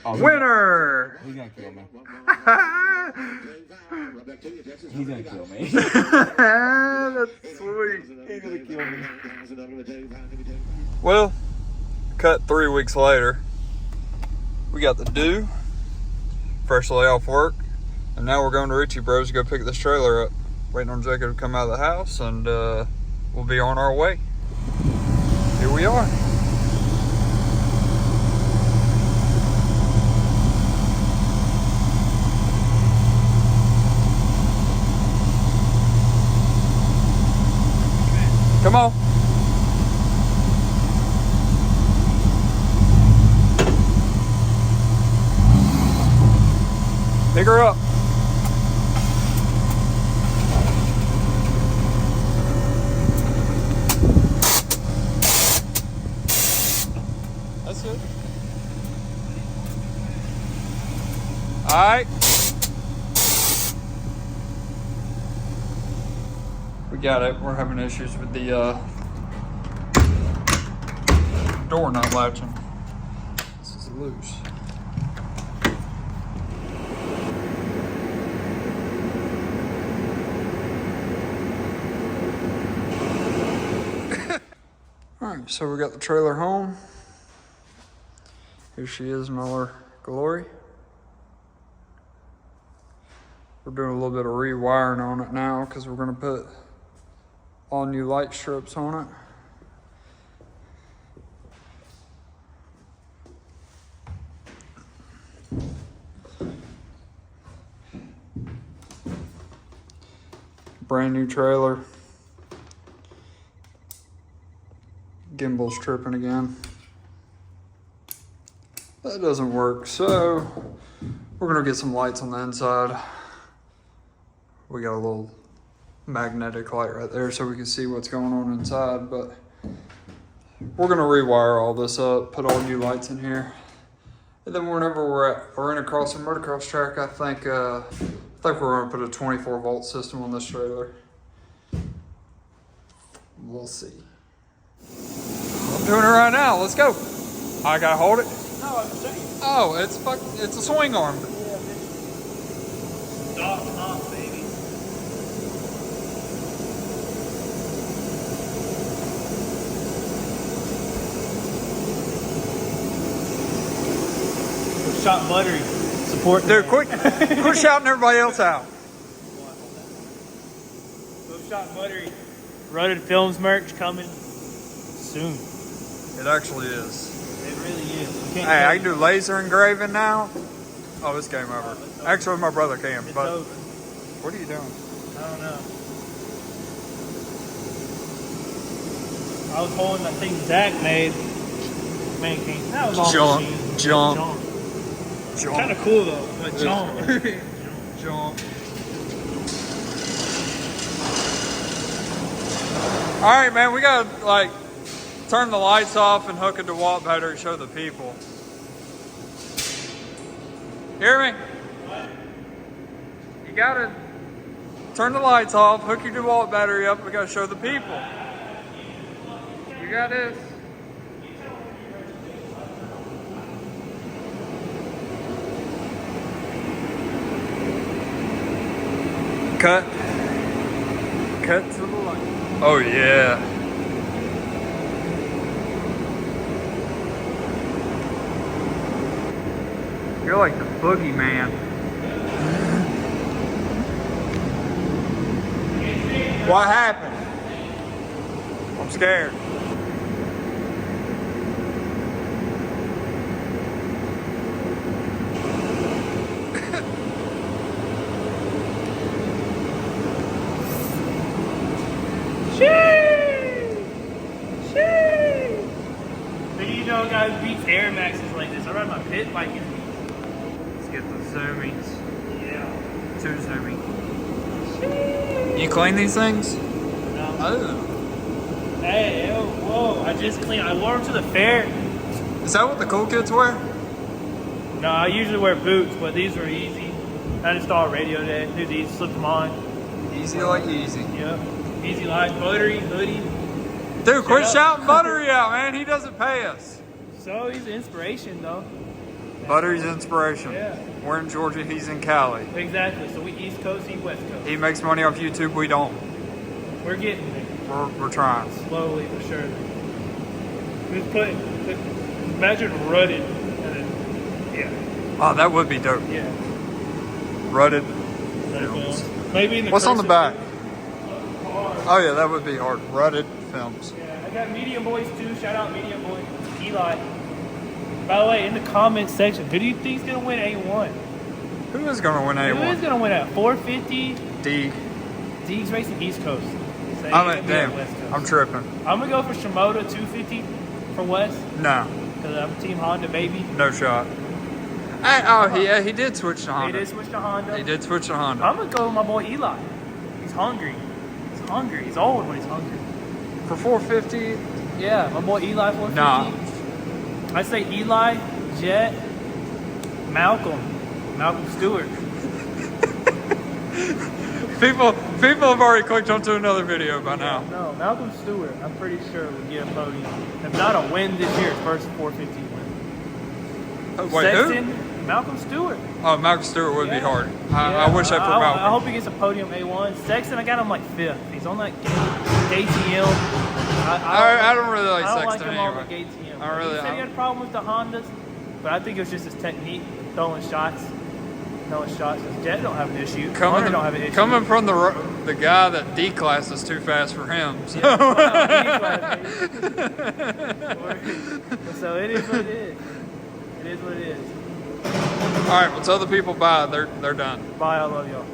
Oh, Winner! He's gonna kill me. He's gonna kill me. That's sweet. He's gonna kill me. Well, cut 3 weeks later. We got the dew, fresh day off work, and now we're going to Ritchie Bros to go pick this trailer up. Waiting on Jacob to come out of the house, and we'll be on our way. Here we are. Come on. Pick her up. That's it. All right. We got it. We're having issues with the door not latching. This is loose. Alright, so we got the trailer home. Here she is in all her glory. We're doing a little bit of rewiring on it now because we're going to put all new light strips on it. Brand new trailer. Gimbal's tripping again. That doesn't work, so we're gonna get some lights on the inside. We got a little magnetic light right there so we can see what's going on inside, but we're gonna rewire all this up, put all new lights in here. And then whenever we're in across a motocross track, I think we're gonna put a 24 volt system on this trailer. We'll see. I'm doing it right now. Let's go. I gotta hold it. No, I'm saying. Oh, it's a swing arm. Yeah, stop, off, baby. Shot buttery. Support. Dude, quit shouting everybody else out. Shot buttery. Rutted Films merch coming soon. It actually is. It really is. Hey, I can do laser engraving now. Oh, it's game over. Actually, my brother can. It's But over. what are you doing? I don't know. I was holding that thing Zach made. Man, King. That was all machine. Jump. Kind of cool though, but jump. Jump. All right, man. We gotta turn the lights off and hook a DeWalt battery. Show the people. Hear me? What? You gotta turn the lights off, hook your DeWalt battery up. We gotta show the people. You got this. Cut to the light. Oh yeah. You're like the boogeyman. What happened? I'm scared. Guys beats Air Maxes like this. I ride my pit bike in these. Let's get the zoomies. Yeah. Too zoomy. You clean these things? No. Oh. Hey, yo, whoa. I just cleaned. I wore them to the fair. Is that what the cool kids wear? No, I usually wear boots, but these were easy. I installed radio day. Do these, slip them on. Easy like easy. Yep. Easy light, buttery, hoodie. Dude, quit shouting Buttery out, man. He doesn't pay us. So he's an inspiration, though. Buttery's inspiration. Yeah. We're in Georgia, he's in Cali. Exactly. So we East Coast, he West Coast. He makes money off YouTube, we don't. We're getting there. We're trying. Slowly but surely. Just imagine rutted and then, yeah. Oh, that would be dope. Yeah. Rutted. Films. Maybe in the What's on the cursive back? too. Oh yeah, that would be hard. Rutted films. Yeah, I got Medium Boys too. Shout out Medium Boy. Eli. By the way, in the comment section, who do you think is going to win A1? Who is going to win A1? Who is going to win at 450? Deeg. Deeg's racing East Coast. So Damn, West Coast. I'm tripping. I'm going to go for Shimoda 250 for West. No, Because I'm Team Honda, baby. no shot. He did switch to Honda. He did switch to Honda. He did switch to Honda. I'm going to go with my boy Eli. He's hungry. He's hungry. He's old, but he's hungry. For 450? Yeah, my boy Eli 450. Nah. I say Eli, Jet, Malcolm Stewart. People have already clicked onto another video by now. No, Malcolm Stewart, I'm pretty sure would get a podium. If not a win this year, his first 450 win. Wait, Sexton, who? Malcolm Stewart. Oh, Malcolm Stewart would be hard. Yeah, I wish I put Malcolm. I hope he gets a podium A1. Sexton, I got him like 5th. He's on that KTM. I don't really like I don't Sexton like him on the anyway. KTM. I really- He said he had a problem with the Hondas, but I think it was just his technique, throwing shots. Jet don't have an issue. Honda don't have an issue. Coming from the guy that D class is too fast for him. So, So it is what it is. It is what it is. all right, well, tell the people bye. They're done. Bye. I love y'all.